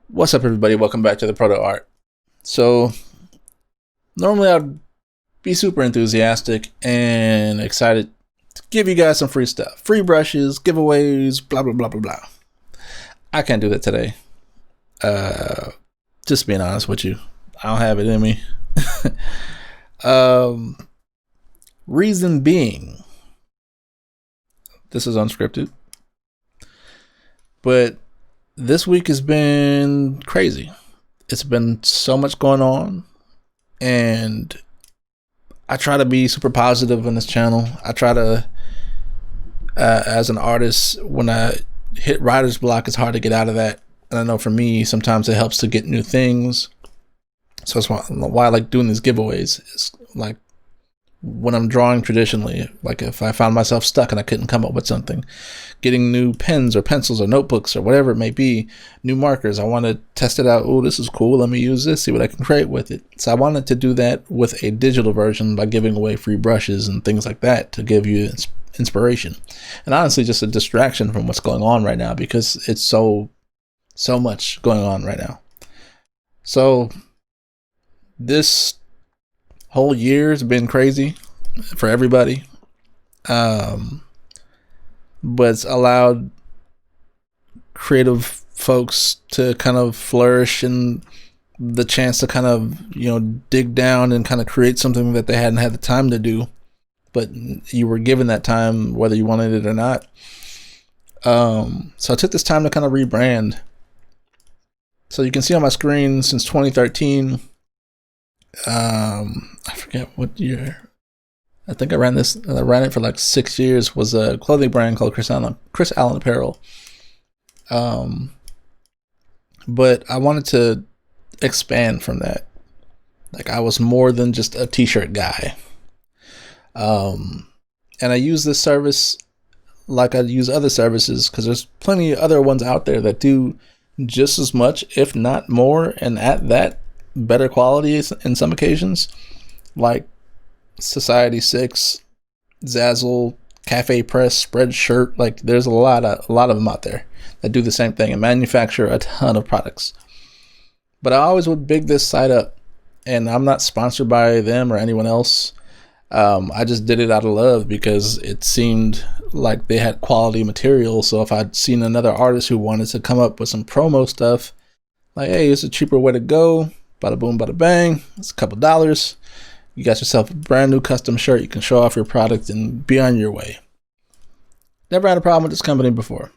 What's up, everybody? Welcome back to the ProtoART. So, normally I'd be super enthusiastic and excited to give you guys some free stuff. Free brushes, giveaways, blah, blah, blah, blah, blah. I can't do that today. Just being honest with you. I don't have it in me. Reason being, this is unscripted, but this week has been crazy. It's been so much going on, and I try to be super positive on this channel. I try to, as an artist, when I hit writer's block, it's hard to get out of that. And I know for me, sometimes it helps to get new things. So that's why I like doing these giveaways. It's like when I'm drawing traditionally, like if I found myself stuck and I couldn't come up with something, getting new pens or pencils or notebooks or whatever it may be, new markers, I want to test it out. Oh, this is cool. Let me use this, see what I can create with it. So I wanted to do that with a digital version by giving away free brushes and things like that to give you inspiration. And honestly, just a distraction from what's going on right now, because it's so much going on right now. So this whole year has been crazy for everybody, but it's allowed creative folks to kind of flourish and the chance to kind of, dig down and kind of create something that they hadn't had the time to do, but you were given that time whether you wanted it or not. So I took this time to kind of rebrand. So you can see on my screen, since 2013, I forget what year. I think I ran it for like 6 years. Was a clothing brand called Chris Allen Apparel. But I wanted to expand from that. Like, I was more than just a t-shirt guy. And I use this service like I use other services, because there's plenty of other ones out there that do just as much, if not more, and at that, better quality in some occasions, like Society 6, Zazzle, Cafe Press, Spreadshirt. Like, there's a lot of them out there that do the same thing and manufacture a ton of products. But I always would big this site up, and I'm not sponsored by them or anyone else. I just did it out of love because it seemed like they had quality material. So if I'd seen another artist who wanted to come up with some promo stuff, like, hey, it's a cheaper way to go, bada boom, bada bang, it's a couple dollars. You got yourself a brand new custom shirt. You can show off your product and be on your way. Never had a problem with this company before.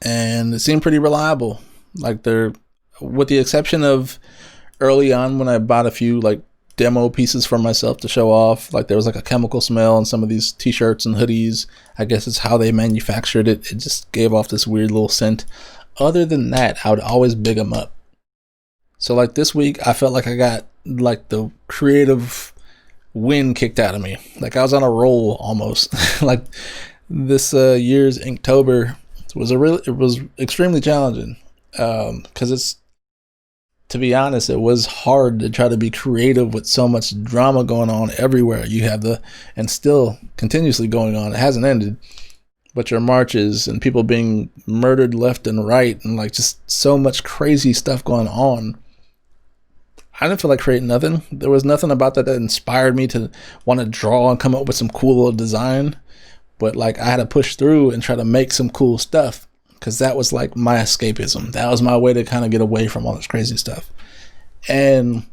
And it seemed pretty reliable. Like, they're, with the exception of early on when I bought a few like demo pieces for myself to show off, like there was like a chemical smell in some of these t-shirts and hoodies. I guess it's how they manufactured it. It just gave off this weird little scent. Other than that, I would always big them up. So like this week, I felt like I got like the creative wind kicked out of me. Like I was on a roll almost. Like this year's Inktober it was extremely challenging, because it's, to be honest, it was hard to try to be creative with so much drama going on everywhere. You have and still continuously going on. It hasn't ended, but your marches and people being murdered left and right, and like just so much crazy stuff going on. I didn't feel like creating nothing. There was nothing about that inspired me to want to draw and come up with some cool little design. But like, I had to push through and try to make some cool stuff, because that was like my escapism. That was my way to kind of get away from all this crazy stuff. And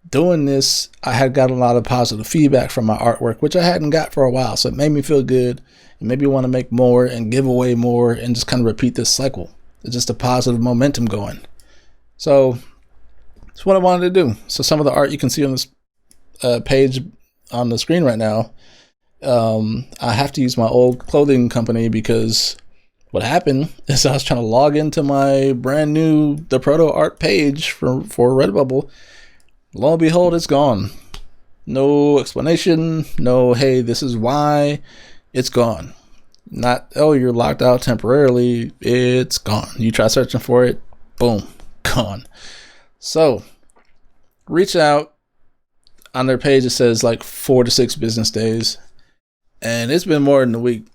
doing this, I had gotten a lot of positive feedback from my artwork, which I hadn't got for a while. So it made me feel good. It made me want to make more and give away more and just kind of repeat this cycle. It's just a positive momentum going. So that's what I wanted to do. So some of the art you can see on this page on the screen right now, I have to use my old clothing company, because what happened is I was trying to log into my brand new the ProtoART page for Redbubble. Lo and behold, it's gone. No explanation. No, hey, this is why. It's gone. Not, oh, you're locked out temporarily. It's gone. You try searching for it. Boom. Gone. So reach out. On their page, it says like 4 to 6 business days. And it's been more than a week.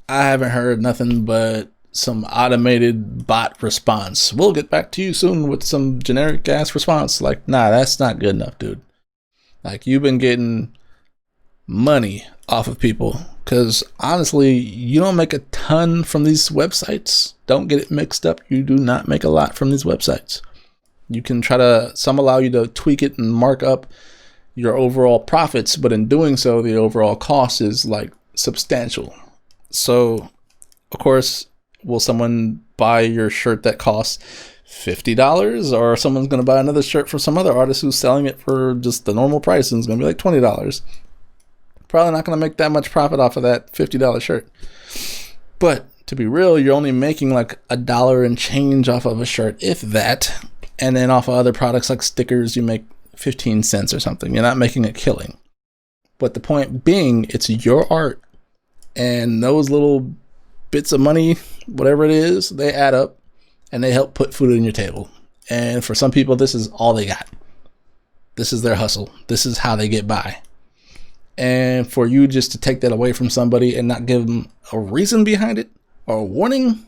I haven't heard nothing but some automated bot response. We'll get back to you soon with some generic ass response. Like, nah, that's not good enough, dude. Like, you've been getting money off of people, because honestly, you don't make a ton from these websites. Don't get it mixed up. You do not make a lot from these websites. You can some allow you to tweak it and mark up your overall profits, but in doing so, the overall cost is like substantial. So, of course, will someone buy your shirt that costs $50, or someone's going to buy another shirt from some other artist who's selling it for just the normal price and it's going to be like $20? Probably not going to make that much profit off of that $50 shirt. But to be real, you're only making like $1 and change off of a shirt, if that. And then off of other products like stickers, you make 15 cents or something. You're not making a killing. But the point being, it's your art. And those little bits of money, whatever it is, they add up and they help put food on your table. And for some people, this is all they got. This is their hustle. This is how they get by. And for you just to take that away from somebody and not give them a reason behind it or a warning,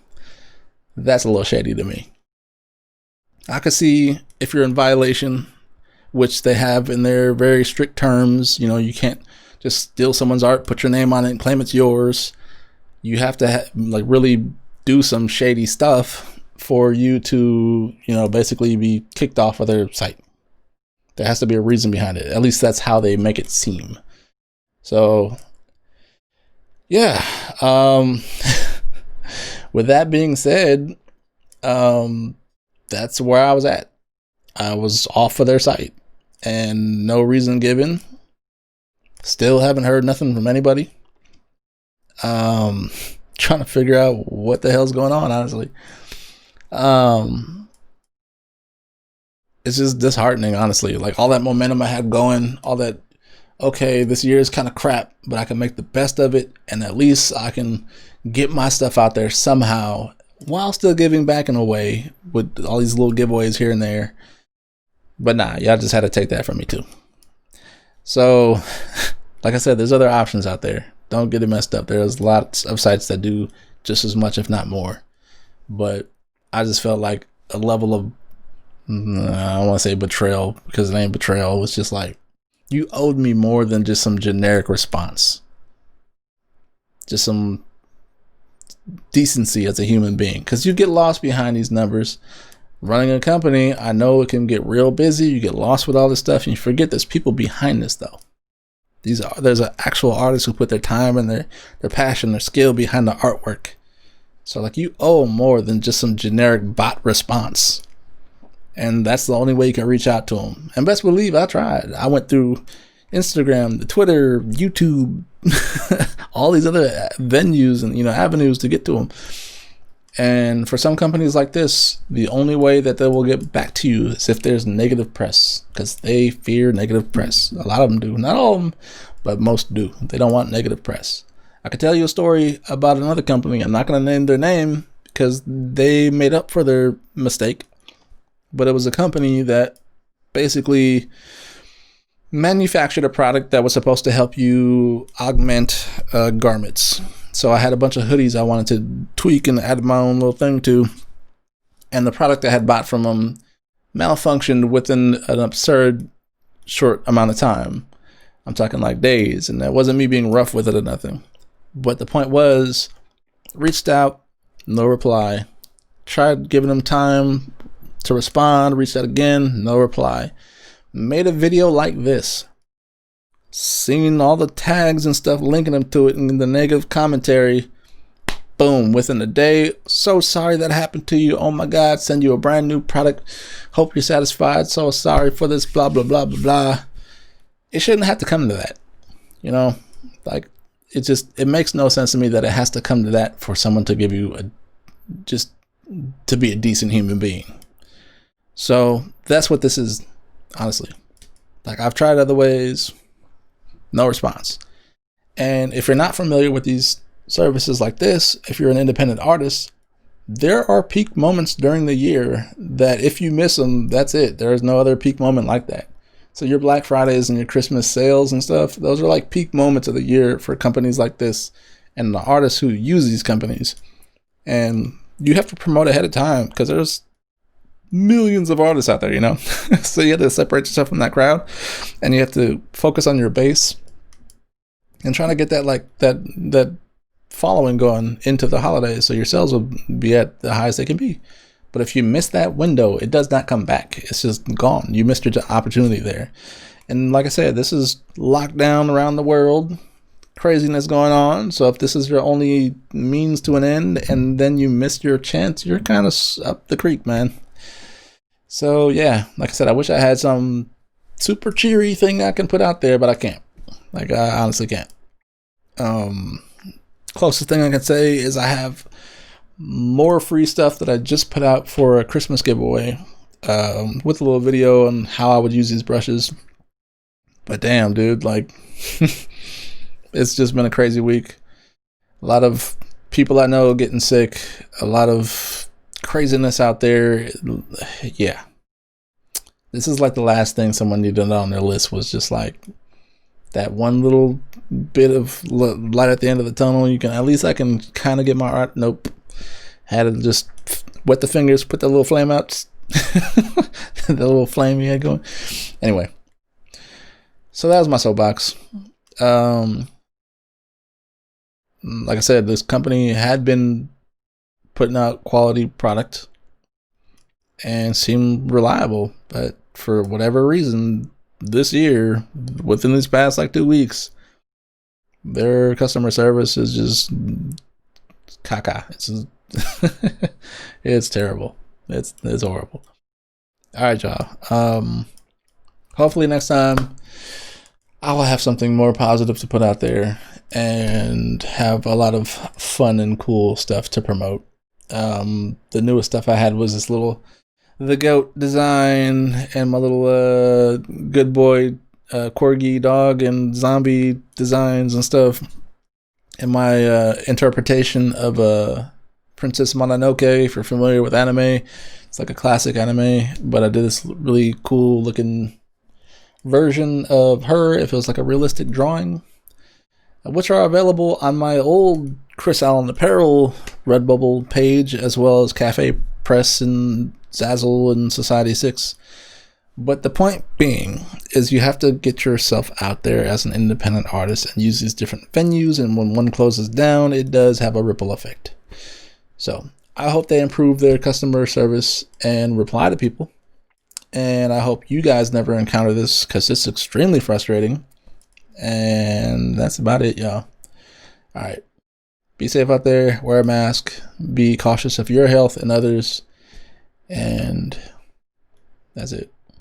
that's a little shady to me. I could see if you're in violation, which they have in their very strict terms. You know, you can't just steal someone's art, put your name on it, and claim it's yours. You have to like really do some shady stuff for you to, you know, basically be kicked off of their site. There has to be a reason behind it. At least that's how they make it seem. So, yeah. With that being said, that's where I was at. I was off of their site and no reason given. Still haven't heard nothing from anybody. Trying to figure out what the hell's going on, honestly. It's just disheartening, honestly. Like, all that momentum I had going, all that, okay, this year is kind of crap, but I can make the best of it, and at least I can get my stuff out there somehow while still giving back in a way with all these little giveaways here and there. But nah, y'all just had to take that from me too. So, like I said, there's other options out there. Don't get it messed up. There's lots of sites that do just as much, if not more. But I just felt like a level of, I don't want to say betrayal, because it ain't betrayal. It's just like, you owed me more than just some generic response. Just some decency as a human being. Because you get lost behind these numbers. Running a company, I know it can get real busy. You get lost with all this stuff, and you forget there's people behind this, though. There's an actual artist who put their time and their passion, their skill behind the artwork. So, like, you owe more than just some generic bot response. And that's the only way you can reach out to them. And best believe I tried. I went through Instagram, the Twitter, YouTube, all these other venues and, you know, avenues to get to them. And for some companies like this, the only way that they will get back to you is if there's negative press, because they fear negative press. A lot of them do. Not all of them, but most do. They don't want negative press. I could tell you a story about another company. I'm not going to name their name because they made up for their mistake. But it was a company that basically manufactured a product that was supposed to help you augment garments. So I had a bunch of hoodies I wanted to tweak and add my own little thing to. And the product I had bought from them malfunctioned within an absurd short amount of time. I'm talking like days. And that wasn't me being rough with it or nothing. But the point was, reached out, no reply. Tried giving them time to respond, reached out again, no reply. Made a video like this. Seeing all the tags and stuff, linking them to it, and the negative commentary. Boom, within a day. So sorry that happened to you. Oh my God, send you a brand new product. Hope you're satisfied. So sorry for this, blah, blah, blah, blah, blah. It shouldn't have to come to that. You know, like, it makes no sense to me that it has to come to that for someone to give you just to be a decent human being. So that's what this is, honestly. Like, I've tried other ways, no response. And if you're not familiar with these services like this, if you're an independent artist, there are peak moments during the year that if you miss them, that's it. There is no other peak moment like that. So your Black Fridays and your Christmas sales and stuff, those are like peak moments of the year for companies like this and the artists who use these companies. And you have to promote ahead of time because there's millions of artists out there, you know. So you have to separate yourself from that crowd, and you have to focus on your base and trying to get that that following going into the holidays, so your sales will be at the highest they can be. But if you miss that window, it does not come back. It's just gone. You missed your opportunity there. And like I said, this is lockdown around the world, craziness going on. So if this is your only means to an end and then you missed your chance, you're kind of up the creek, man. So yeah, like I said, I wish I had some super cheery thing I can put out there, but I can't. Like, I honestly can't. Closest thing I can say is I have more free stuff that I just put out for a Christmas giveaway, with a little video on how I would use these brushes. But damn, dude, like, it's just been a crazy week. A lot of people I know getting sick, a lot of craziness out there. Yeah. This is like the last thing someone needed on their list, was just like that one little bit of light at the end of the tunnel. At least I can kind of get my art. Nope. Had to just wet the fingers, put the little flame out. The little flame you had going. Anyway. So that was my soapbox. Like I said, this company had been putting out quality product and seemed reliable, but for whatever reason, this year, within these past like 2 weeks, their customer service is just caca. It's terrible. It's horrible. All right, y'all. Hopefully next time I will have something more positive to put out there and have a lot of fun and cool stuff to promote. The newest stuff I had was this little the goat design and my little good boy corgi dog and zombie designs and stuff, and my interpretation of Princess Mononoke. If you're familiar with anime, it's like a classic anime, but I did this really cool looking version of her. It feels like a realistic drawing, which are available on my old Chris Allen Apparel Redbubble page, as well as Cafe Press and Zazzle and Society 6. But the point being is you have to get yourself out there as an independent artist and use these different venues, and when one closes down, it does have a ripple effect. So I hope they improve their customer service and reply to people, and I hope you guys never encounter this, because it's extremely frustrating. And that's about it, y'all. All right. Be safe out there. Wear a mask. Be cautious of your health and others. And that's it.